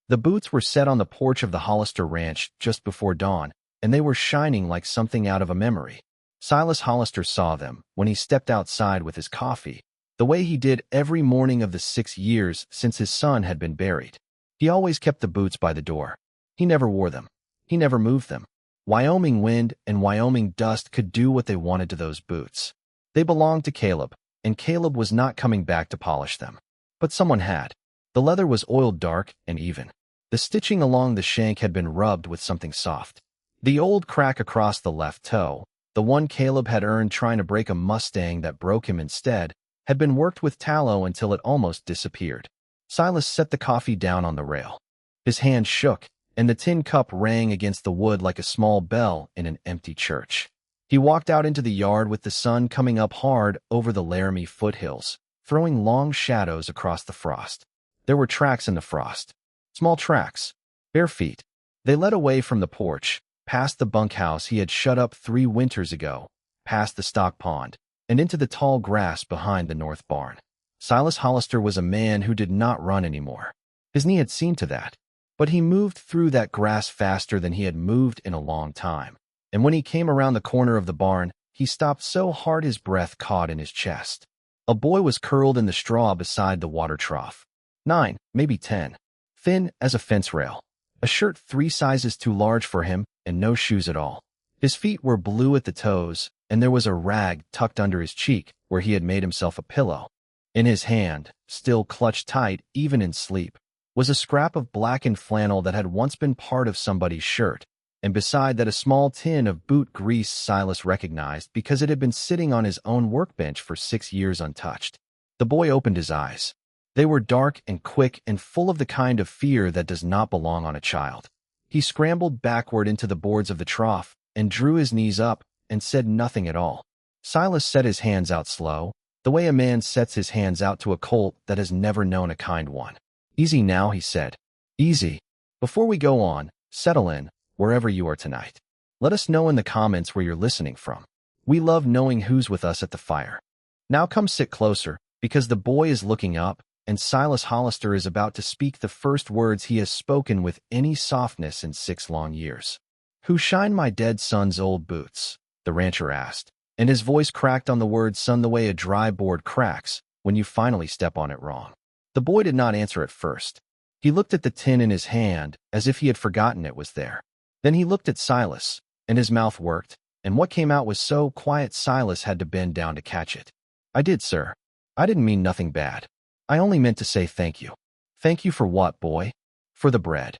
The boots were set on the porch of the Hollister ranch just before dawn, and they were shining like something out of a memory. Silas Hollister saw them when he stepped outside with his coffee, the way he did every morning of the 6 years since his son had been buried. He always kept the boots by the door. He never wore them. He never moved them. Wyoming wind and Wyoming dust could do what they wanted to those boots. They belonged to Caleb, and Caleb was not coming back to polish them. But someone had. The leather was oiled dark and even. The stitching along the shank had been rubbed with something soft. The old crack across the left toe, the one Caleb had earned trying to break a Mustang that broke him instead, had been worked with tallow until it almost disappeared. Silas set the coffee down on the rail. His hand shook, and the tin cup rang against the wood like a small bell in an empty church. He walked out into the yard with the sun coming up hard over the Laramie foothills, throwing long shadows across the frost. There were tracks in the frost. Small tracks. Bare feet. They led away from the porch, past the bunkhouse he had shut up 3 winters ago, past the stock pond, and into the tall grass behind the north barn. Silas Hollister was a man who did not run anymore. His knee had seen to that. But he moved through that grass faster than he had moved in a long time. And when he came around the corner of the barn, he stopped so hard his breath caught in his chest. A boy was curled in the straw beside the water trough. 9, maybe 10. Thin as a fence rail. A shirt 3 sizes too large for him, and no shoes at all. His feet were blue at the toes, and there was a rag tucked under his cheek where he had made himself a pillow. In his hand, still clutched tight even in sleep, was a scrap of blackened flannel that had once been part of somebody's shirt, and beside that a small tin of boot grease Silas recognized because it had been sitting on his own workbench for 6 years untouched. The boy opened his eyes. They were dark and quick and full of the kind of fear that does not belong on a child. He scrambled backward into the boards of the trough and drew his knees up and said nothing at all. Silas set his hands out slow, the way a man sets his hands out to a colt that has never known a kind one. "Easy now," he said. "Easy. Before we go on, settle in, wherever you are tonight. Let us know in the comments where you're listening from. We love knowing who's with us at the fire. Now come sit closer, because the boy is looking up, and Silas Hollister is about to speak the first words he has spoken with any softness in 6 long years. "Who shined my dead son's old boots?" the rancher asked, and his voice cracked on the word son the way a dry board cracks when you finally step on it wrong. The boy did not answer at first. He looked at the tin in his hand as if he had forgotten it was there. Then he looked at Silas, and his mouth worked, and what came out was so quiet Silas had to bend down to catch it. "I did, sir. I didn't mean nothing bad. I only meant to say thank you." "Thank you for what, boy?" "For the bread."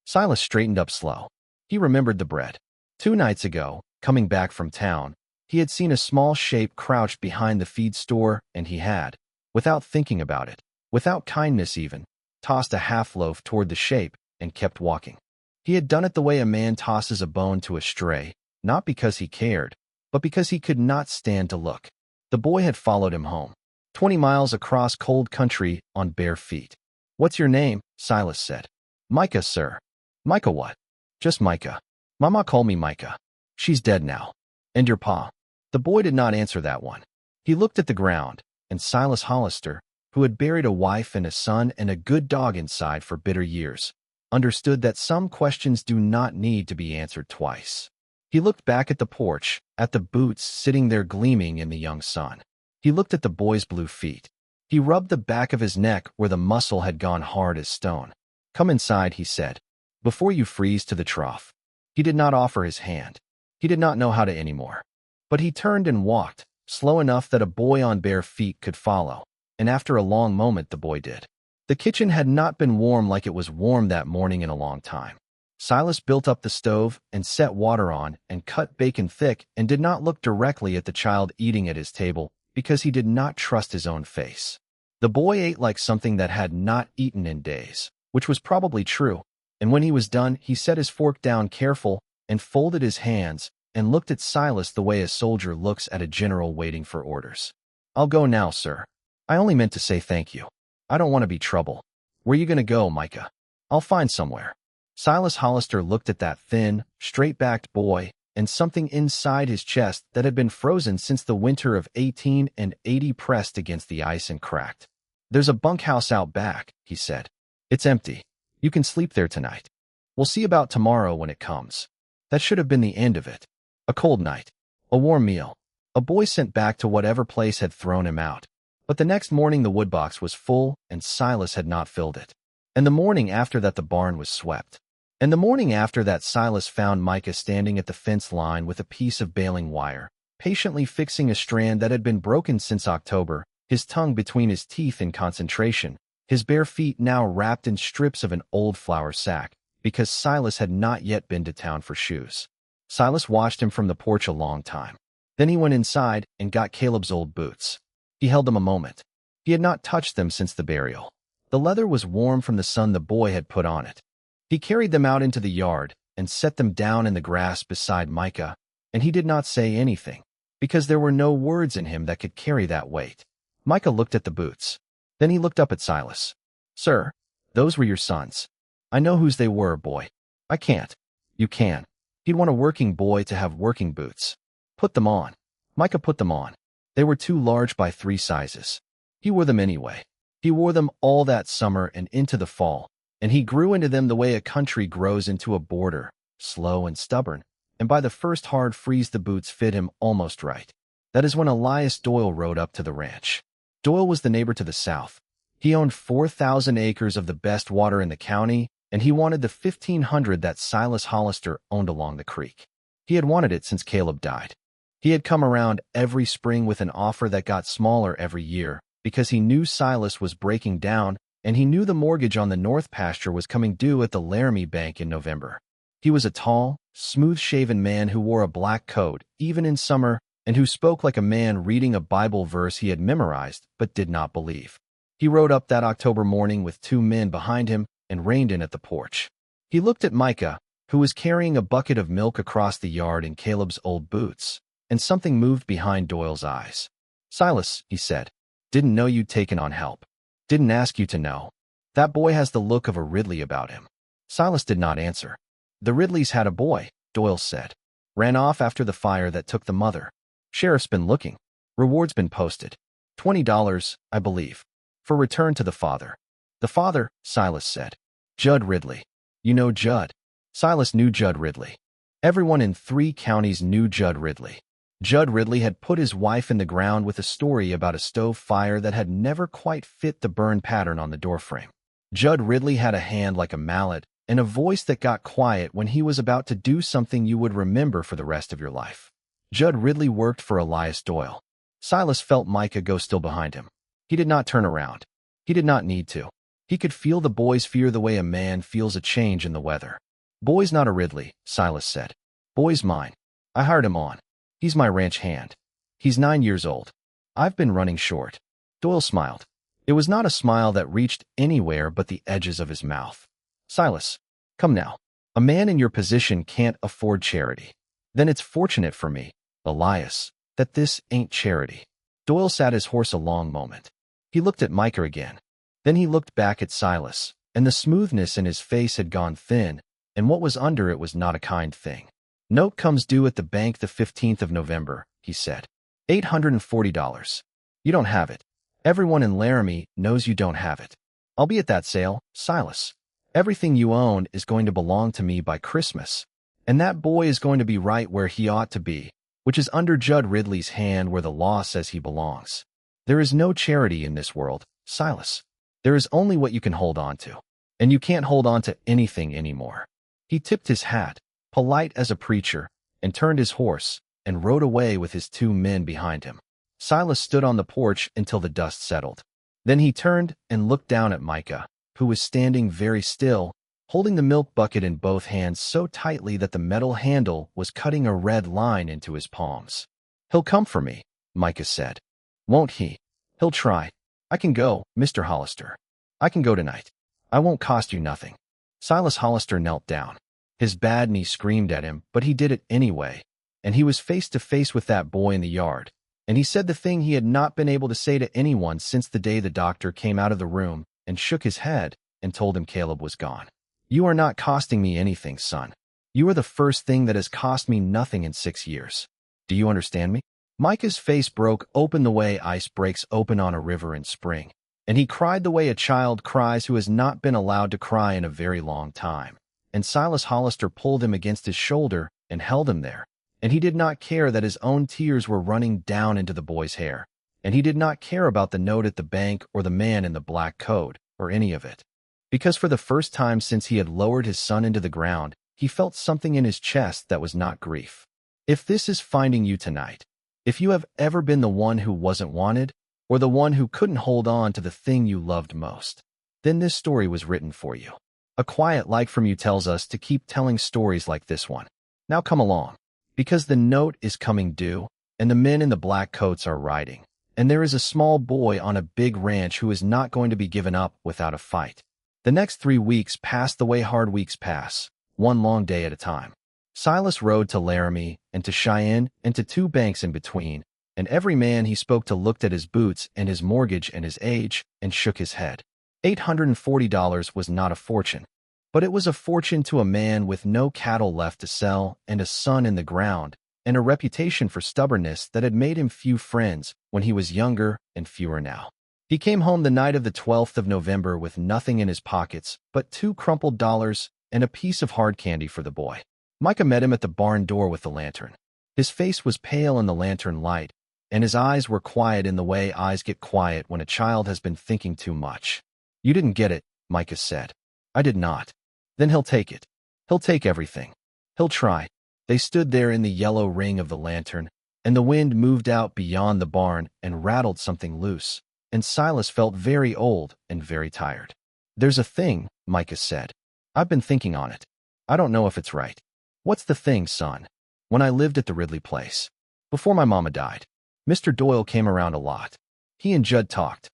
Silas straightened up slow. He remembered the bread. 2 nights ago, coming back from town, he had seen a small shape crouched behind the feed store, and he had, without thinking about it, without kindness even, tossed a half-loaf toward the shape and kept walking. He had done it the way a man tosses a bone to a stray, not because he cared, but because he could not stand to look. The boy had followed him home, 20 miles across cold country on bare feet. "What's your name?" Silas said. "Micah, sir." "Micah what?" "Just Micah. Mama called me Micah. She's dead now." "And your pa?" The boy did not answer that one. He looked at the ground, and Silas Hollister, who had buried a wife and a son and a good dog inside for bitter years, understood that some questions do not need to be answered twice. He looked back at the porch, at the boots sitting there gleaming in the young sun. He looked at the boy's blue feet. He rubbed the back of his neck where the muscle had gone hard as stone. "Come inside," he said, "before you freeze to the trough." He did not offer his hand. He did not know how to anymore. But he turned and walked, slow enough that a boy on bare feet could follow, and after a long moment the boy did. The kitchen had not been warm like it was warm that morning in a long time. Silas built up the stove and set water on and cut bacon thick and did not look directly at the child eating at his table because he did not trust his own face. The boy ate like something that had not eaten in days, which was probably true, and when he was done, he set his fork down careful and folded his hands and looked at Silas the way a soldier looks at a general waiting for orders. "I'll go now, sir. I only meant to say thank you. I don't want to be trouble. Where you gonna go, Micah?" "I'll find somewhere." Silas Hollister looked at that thin, straight-backed boy, and something inside his chest that had been frozen since the winter of 1880 pressed against the ice and cracked. "There's a bunkhouse out back," he said. "It's empty. You can sleep there tonight. We'll see about tomorrow when it comes. That should have been the end of it. A cold night. A warm meal. A boy sent back to whatever place had thrown him out. But the next morning the woodbox was full, and Silas had not filled it. And the morning after that the barn was swept. And the morning after that Silas found Micah standing at the fence line with a piece of baling wire, patiently fixing a strand that had been broken since October, his tongue between his teeth in concentration, his bare feet now wrapped in strips of an old flour sack, because Silas had not yet been to town for shoes. Silas watched him from the porch a long time. Then he went inside and got Caleb's old boots. He held them a moment. He had not touched them since the burial. The leather was warm from the sun the boy had put on it. He carried them out into the yard and set them down in the grass beside Micah, and he did not say anything, because there were no words in him that could carry that weight. Micah looked at the boots. Then he looked up at Silas. "Sir, those were your sons. I know whose they were, boy. I can't. You can." He'd want a working boy to have working boots. Put them on. Micah put them on. They were too large by 3 sizes. He wore them anyway. He wore them all that summer and into the fall, and he grew into them the way a country grows into a border, slow and stubborn, and by the first hard freeze the boots fit him almost right. That is when Elias Doyle rode up to the ranch. Doyle was the neighbor to the south. He owned 4,000 acres of the best water in the county, and he wanted the 1,500 that Silas Hollister owned along the creek. He had wanted it since Caleb died. He had come around every spring with an offer that got smaller every year, because he knew Silas was breaking down, and he knew the mortgage on the north pasture was coming due at the Laramie Bank in November. He was a tall, smooth-shaven man who wore a black coat, even in summer, and who spoke like a man reading a Bible verse he had memorized but did not believe. He rode up that October morning with 2 men behind him and reined in at the porch. He looked at Micah, who was carrying a bucket of milk across the yard in Caleb's old boots, and something moved behind Doyle's eyes. "Silas," he said, "didn't know you'd taken on help. Didn't ask you to know. That boy has the look of a Ridley about him." Silas did not answer. "The Ridleys had a boy," Doyle said. "Ran off after the fire that took the mother. Sheriff's been looking. Reward's been posted. $20, I believe, for return to the father." "The father," Silas said. "Judd Ridley. You know Judd." Silas knew Judd Ridley. Everyone in 3 counties knew Judd Ridley. Judd Ridley had put his wife in the ground with a story about a stove fire that had never quite fit the burn pattern on the doorframe. Judd Ridley had a hand like a mallet and a voice that got quiet when he was about to do something you would remember for the rest of your life. Judd Ridley worked for Elias Doyle. Silas felt Micah go still behind him. He did not turn around. He did not need to. He could feel the boy's fear the way a man feels a change in the weather. "Boy's not a Ridley," Silas said. "Boy's mine. I hired him on. He's my ranch hand. He's 9 years old. I've been running short." Doyle smiled. It was not a smile that reached anywhere but the edges of his mouth. "Silas, come now. A man in your position can't afford charity. Then it's fortunate for me, Elias, that this ain't charity." Doyle sat his horse a long moment. He looked at Micah again. Then he looked back at Silas, and the smoothness in his face had gone thin, and what was under it was not a kind thing. "Note comes due at the bank the 15th of November, he said. $840. You don't have it. Everyone in Laramie knows you don't have it. I'll be at that sale, Silas. Everything you own is going to belong to me by Christmas. And that boy is going to be right where he ought to be, which is under Judd Ridley's hand where the law says he belongs. There is no charity in this world, Silas. There is only what you can hold on to. And you can't hold on to anything anymore." He tipped his hat, polite as a preacher, and turned his horse, and rode away with his 2 men behind him. Silas stood on the porch until the dust settled. Then he turned and looked down at Micah, who was standing very still, holding the milk bucket in both hands so tightly that the metal handle was cutting a red line into his palms. "He'll come for me," Micah said. "Won't he? He'll try. I can go, Mr. Hollister. I can go tonight. I won't cost you nothing." Silas Hollister knelt down. His bad knee screamed at him, but he did it anyway, and he was face to face with that boy in the yard, and he said the thing he had not been able to say to anyone since the day the doctor came out of the room and shook his head and told him Caleb was gone. "You are not costing me anything, son. You are the first thing that has cost me nothing in 6 years. Do you understand me?" Micah's face broke open the way ice breaks open on a river in spring. And he cried the way a child cries who has not been allowed to cry in a very long time. And Silas Hollister pulled him against his shoulder and held him there. And he did not care that his own tears were running down into the boy's hair. And he did not care about the note at the bank or the man in the black coat or any of it. Because for the first time since he had lowered his son into the ground, he felt something in his chest that was not grief. If this is finding you tonight, if you have ever been the one who wasn't wanted, or the one who couldn't hold on to the thing you loved most, then this story was written for you. A quiet like from you tells us to keep telling stories like this one. Now come along, because the note is coming due, and the men in the black coats are riding, and there is a small boy on a big ranch who is not going to be given up without a fight. The next 3 weeks pass the way hard weeks pass, one long day at a time. Silas rode to Laramie and to Cheyenne and to 2 banks in between, and every man he spoke to looked at his boots and his mortgage and his age and shook his head. $840 was not a fortune, but it was a fortune to a man with no cattle left to sell and a son in the ground and a reputation for stubbornness that had made him few friends when he was younger and fewer now. He came home the night of the 12th of November with nothing in his pockets but 2 crumpled dollars and a piece of hard candy for the boy. Micah met him at the barn door with the lantern. His face was pale in the lantern light, and his eyes were quiet in the way eyes get quiet when a child has been thinking too much. "You didn't get it," Micah said. "I did not." "Then he'll take it. He'll take everything. He'll try." They stood there in the yellow ring of the lantern, and the wind moved out beyond the barn and rattled something loose, and Silas felt very old and very tired. "There's a thing," Micah said. "I've been thinking on it. I don't know if it's right." "What's the thing, son?" "When I lived at the Ridley place, before my mama died, Mr. Doyle came around a lot. He and Judd talked.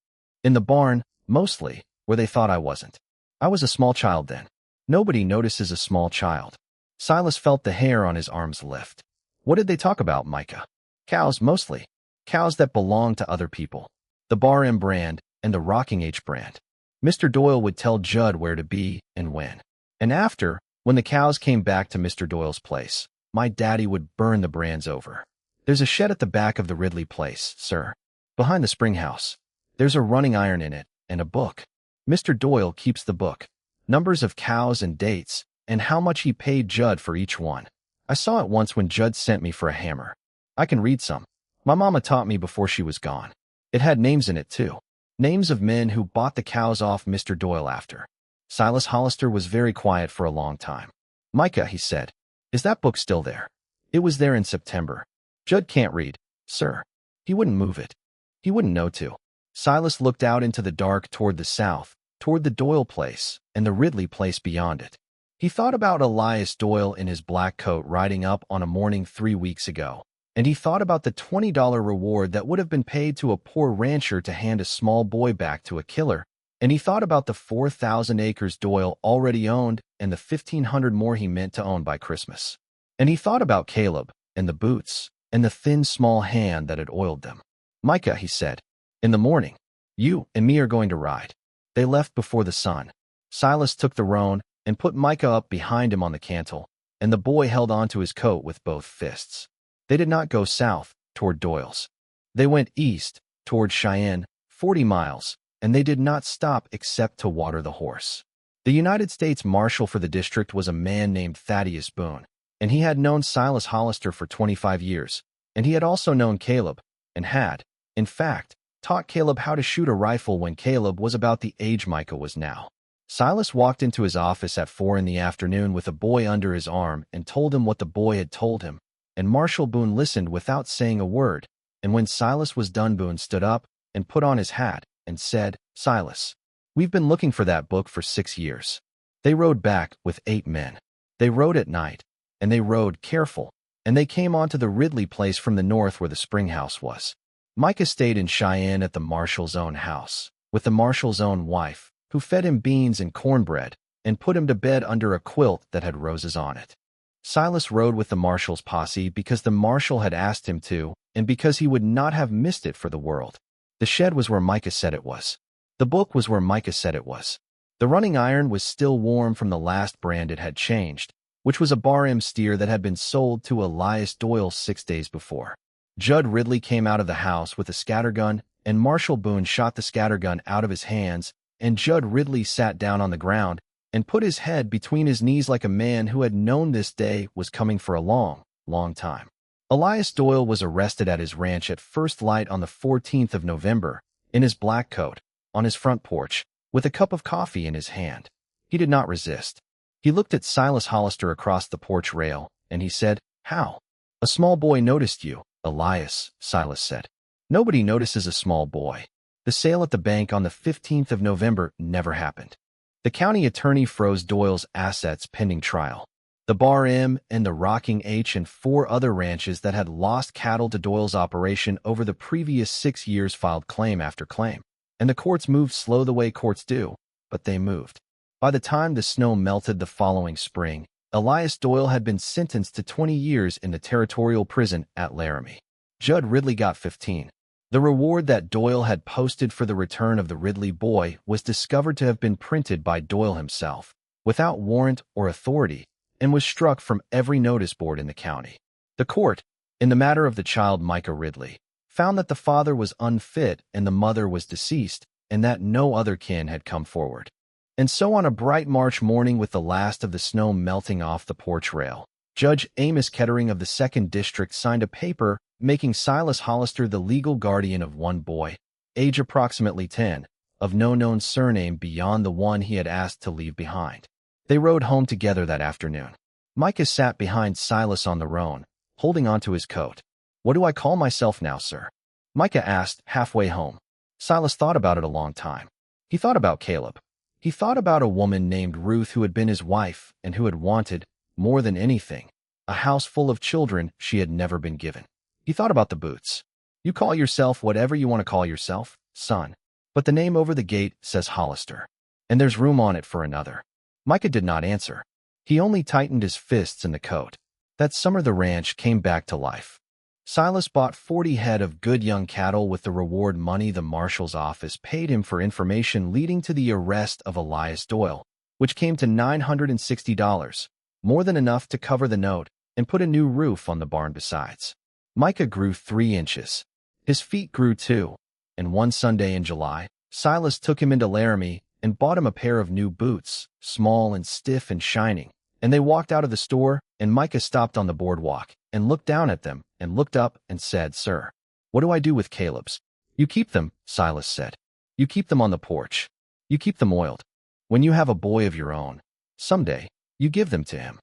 In the barn, mostly, where they thought I wasn't. I was a small child then. Nobody notices a small child." Silas felt the hair on his arms lift. "What did they talk about, Micah?" "Cows, mostly. Cows that belonged to other people. The Bar M brand and the Rocking H brand. Mr. Doyle would tell Judd where to be and when. And after, when the cows came back to Mr. Doyle's place, my daddy would burn the brands over. There's a shed at the back of the Ridley place, sir. Behind the spring house. There's a running iron in it and a book. Mr. Doyle keeps the book. Numbers of cows and dates, and how much he paid Judd for each one. I saw it once when Judd sent me for a hammer. I can read some. My mama taught me before she was gone. It had names in it, too. Names of men who bought the cows off Mr. Doyle after." Silas Hollister was very quiet for a long time. "Micah," he said, "is that book still there?" "It was there in September. Judd can't read, sir. He wouldn't move it. He wouldn't know to." Silas looked out into the dark toward the south, toward the Doyle place and the Ridley place beyond it. He thought about Elias Doyle in his black coat riding up on a morning 3 weeks ago, and he thought about the $20 reward that would have been paid to a poor rancher to hand a small boy back to a killer, and he thought about the 4,000 acres Doyle already owned and the 1,500 more he meant to own by Christmas. And he thought about Caleb and the boots and the thin small hand that had oiled them. "Micah," he said, "in the morning, you and me are going to ride." They left before the sun. Silas took the roan and put Micah up behind him on the cantle, and the boy held onto his coat with both fists. They did not go south, toward Doyle's. They went east, toward Cheyenne, 40 miles, and they did not stop except to water the horse. The United States Marshal for the district was a man named Thaddeus Boone, and he had known Silas Hollister for 25 years, and he had also known Caleb, and had, in fact, taught Caleb how to shoot a rifle when Caleb was about the age Micah was now. Silas walked into his office at 4 in the afternoon with a boy under his arm and told him what the boy had told him, and Marshal Boone listened without saying a word, and when Silas was done, Boone stood up and put on his hat and said, "Silas, we've been looking for that book for 6 years." They rode back with 8 men. They rode at night, and they rode careful, and they came onto the Ridley place from the north where the spring house was. Micah stayed in Cheyenne at the Marshal's own house, with the Marshal's own wife, who fed him beans and cornbread, and put him to bed under a quilt that had roses on it. Silas rode with the Marshal's posse because the Marshal had asked him to, and because he would not have missed it for the world. The shed was where Micah said it was. The book was where Micah said it was. The running iron was still warm from the last brand it had changed, which was a Bar M steer that had been sold to Elias Doyle 6 days before. Judd Ridley came out of the house with a scattergun and Marshall Boone shot the scattergun out of his hands, and Judd Ridley sat down on the ground and put his head between his knees like a man who had known this day was coming for a long, long time. Elias Doyle was arrested at his ranch at first light on the 14th of November, in his black coat, on his front porch, with a cup of coffee in his hand. He did not resist. He looked at Silas Hollister across the porch rail, and he said, "How?" "A small boy noticed you, Elias," Silas said. "Nobody notices a small boy. The sale at the bank on the 15th of November never happened." The county attorney froze Doyle's assets pending trial. The Bar M and the Rocking H and 4 other ranches that had lost cattle to Doyle's operation over the previous 6 years filed claim after claim. And the courts moved slow the way courts do, but they moved. By the time the snow melted the following spring, Elias Doyle had been sentenced to 20 years in the territorial prison at Laramie. Judd Ridley got 15. The reward that Doyle had posted for the return of the Ridley boy was discovered to have been printed by Doyle himself, without warrant or authority, and was struck from every notice board in the county. The court, in the matter of the child Micah Ridley, found that the father was unfit and the mother was deceased, and that no other kin had come forward. And so on a bright March morning with the last of the snow melting off the porch rail, Judge Amos Kettering of the 2nd District signed a paper making Silas Hollister the legal guardian of one boy, age approximately 10, of no known surname beyond the one he had asked to leave behind. They rode home together that afternoon. Micah sat behind Silas on the roan, holding onto his coat. "What do I call myself now, sir?" Micah asked halfway home. Silas thought about it a long time. He thought about Caleb. He thought about a woman named Ruth who had been his wife and who had wanted, more than anything, a house full of children she had never been given. He thought about the boots. "You call yourself whatever you want to call yourself, son. But the name over the gate says Hollister, and there's room on it for another." Micah did not answer. He only tightened his fists in the coat. That summer the ranch came back to life. Silas bought 40 head of good young cattle with the reward money the marshal's office paid him for information leading to the arrest of Elias Doyle, which came to $960, more than enough to cover the note and put a new roof on the barn besides. Micah grew 3 inches. His feet grew 2, and one Sunday in July, Silas took him into Laramie and bought him a pair of new boots, small and stiff and shining, and they walked out of the store, and Micah stopped on the boardwalk and looked down at them and looked up and said, "Sir, what do I do with Caleb's?" "You keep them," Silas said. "You keep them on the porch. You keep them oiled. When you have a boy of your own, someday, you give them to him."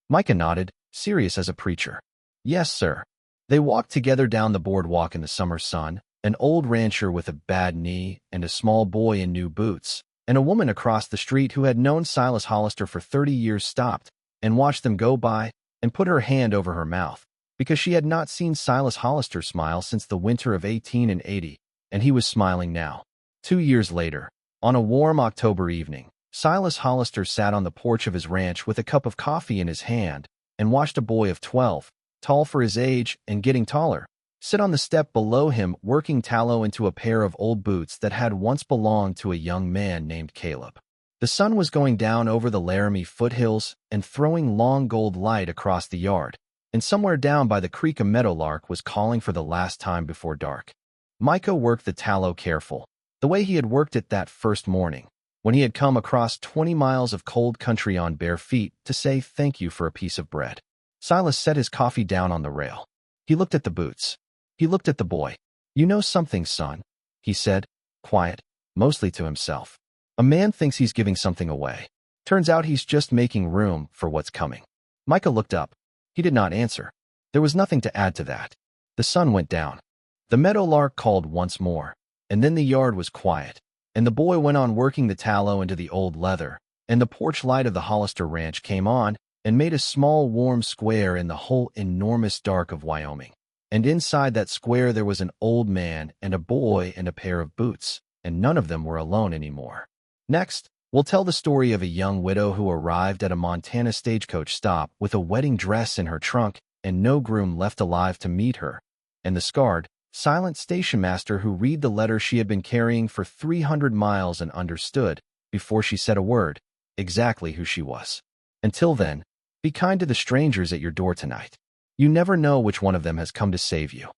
Micah nodded, serious as a preacher. "Yes, sir." They walked together down the boardwalk in the summer sun, an old rancher with a bad knee and a small boy in new boots, and a woman across the street who had known Silas Hollister for 30 years stopped and watched them go by and put her hand over her mouth, because she had not seen Silas Hollister smile since the winter of 1880, and he was smiling now. 2 years later, on a warm October evening, Silas Hollister sat on the porch of his ranch with a cup of coffee in his hand and watched a boy of 12, tall for his age and getting taller, sit on the step below him working tallow into a pair of old boots that had once belonged to a young man named Caleb. The sun was going down over the Laramie foothills and throwing long gold light across the yard, and somewhere down by the creek a meadowlark was calling for the last time before dark. Micah worked the tallow careful, the way he had worked it that first morning, when he had come across 20 miles of cold country on bare feet to say thank you for a piece of bread. Silas set his coffee down on the rail. He looked at the boots. He looked at the boy. "You know something, son," he said, quiet, mostly to himself. "A man thinks he's giving something away. Turns out he's just making room for what's coming." Micah looked up. He did not answer. There was nothing to add to that. The sun went down. The meadowlark called once more, and then the yard was quiet, and the boy went on working the tallow into the old leather, and the porch light of the Hollister ranch came on and made a small warm square in the whole enormous dark of Wyoming. And inside that square there was an old man and a boy and a pair of boots, and none of them were alone anymore. Next, we'll tell the story of a young widow who arrived at a Montana stagecoach stop with a wedding dress in her trunk and no groom left alive to meet her, and the scarred, silent station master who read the letter she had been carrying for 300 miles and understood, before she said a word, exactly who she was. Until then, be kind to the strangers at your door tonight. You never know which one of them has come to save you.